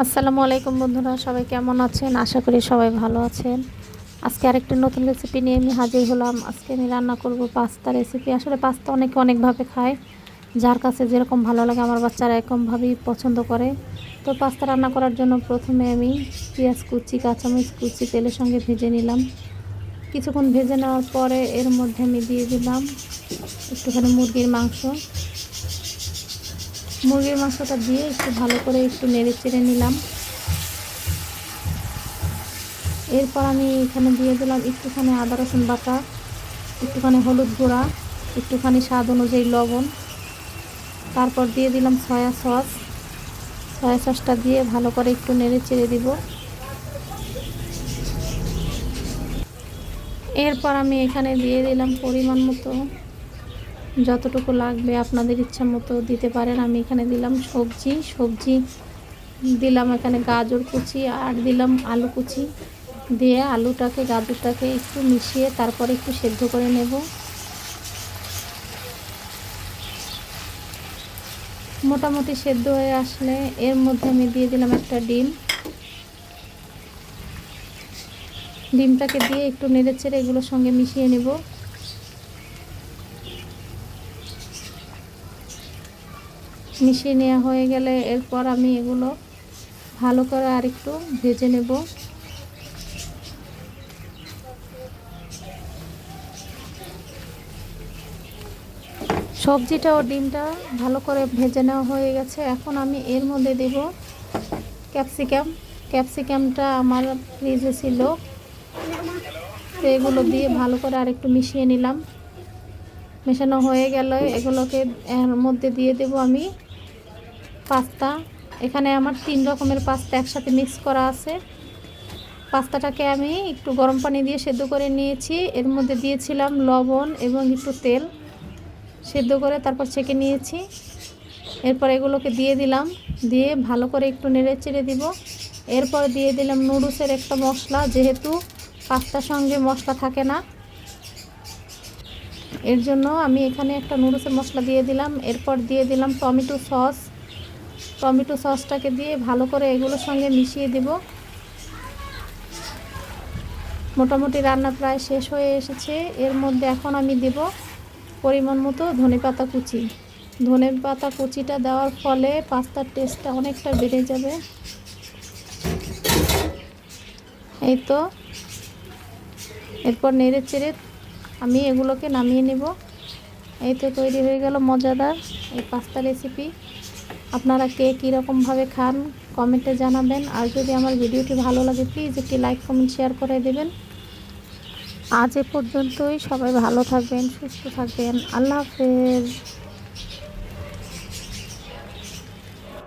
আসসালামু আলাইকুম বন্ধুরা, সবাই কেমন আছেন? আশা করি সবাই ভালো আছেন। আজকে আরেকটি নতুন রেসিপি নিয়ে আমি হাজির হলাম। আজকে আমি রান্না করব পাস্তা রেসিপি। আসলে পাস্তা অনেকে অনেকভাবে খায়, যার কাছে যেরকম ভালো লাগে। আমার বাচ্চারা এরকমভাবেই পছন্দ করে। তো পাস্তা রান্না করার জন্য প্রথমে আমি পেঁয়াজ কুচি, কাঁচামরিচ কুচি তেলের সঙ্গে ভেজে নিলাম। কিছুক্ষণ ভেজে নেওয়ার পরে এর মধ্যে আমি দিয়ে দিলাম একটুখানি মুরগির মাংসটা দিয়ে একটু ভালো করে একটু নেড়ে চেড়ে নিলাম। এরপর আমি এখানে দিয়ে দিলাম একটুখানি আদা রসুন বাটা, একটুখানি হলুদ গুঁড়া, একটুখানি স্বাদ অনুযায়ী লবণ। তারপর দিয়ে দিলাম সয়া সসটা দিয়ে ভালো করে একটু নেড়ে চেড়ে দিব। এরপর আমি এখানে দিয়ে দিলাম পরিমাণ মতো, যতটুকু লাগবে আপনাদের ইচ্ছা মতো দিতে পারেন। আমি এখানে দিলাম সবজি দিলাম, এখানে গাজর কুচি আর দিলাম আলু কুচি দিয়ে গাজরটাকে একটু মিশিয়ে তারপরে একটু সেদ্ধ করে নেব। মোটামুটি সেদ্ধ হয়ে আসলে এর মধ্যে আমি দিয়ে দিলাম একটা ডিমটাকে দিয়ে একটু নেড়েচেড়ে এগুলোর সঙ্গে মিশিয়ে নেব। মিশিয়ে নেওয়া হয়ে গেলে এরপর আমি এগুলো ভালো করে আরেকটু ভেজে নেব। সবজিটা ও ডিমটা ভালো করে ভেজে নেওয়া হয়ে গেছে। এখন আমি এর মধ্যে দেব ক্যাপসিকামটা আমার ফ্রিজে ছিল, তো এগুলো দিয়ে ভালো করে আরেকটু মিশিয়ে নিলাম। মেশানো হয়ে গেলে এগুলোকে এর মধ্যে দিয়ে দেব আমি পাস্তা। এখানে আমার 3 রকমের পাস্তা একসাথে মিক্স করা আছে। পাস্তাটাকে আমি একটু গরম পানি দিয়ে সেদ্ধ করে নিয়েছি। এর মধ্যে দিয়েছিলাম লবণ এবং একটু তেল, সেদ্ধ করে তারপর ছেঁকে নিয়েছি। এরপর এগুলোকে দিয়ে দিলাম, দিয়ে ভালো করে একটু নেড়ে চেড়ে দিব। এরপর দিয়ে দিলাম নুডলসের একটা মশলা, যেহেতু পাস্তার সঙ্গে মশলা থাকে না, এর জন্য আমি এখানে একটা নুডলসের মশলা দিয়ে দিলাম। এরপর দিয়ে দিলাম টমেটো সসটাকে দিয়ে ভালো করে এগুলোর সঙ্গে মিশিয়ে দেব। মোটামুটি রান্না প্রায় শেষ হয়ে এসেছে। এর মধ্যে এখন আমি দেব পরিমাণ মতো ধনেপাতা কুচিটা দেওয়ার ফলে পাস্তার টেস্টটা অনেকটা বেড়ে যাবে। এই তো, এরপর নেড়ে চেড়ে আমি এগুলোকে নামিয়ে নেব। এই তো তৈরি হয়ে গেল মজাদার এই পাস্তা রেসিপি। আপনারা কে কীরকমভাবে খান কমেন্টে জানাবেন। আর যদি আমার ভিডিওটি ভালো লাগে প্লিজ একটি লাইক কমেন্ট শেয়ার করে দেবেন। আজ এ পর্যন্তই। সবাই ভালো থাকবেন, সুস্থ থাকবেন। আল্লাহ হাফেজ।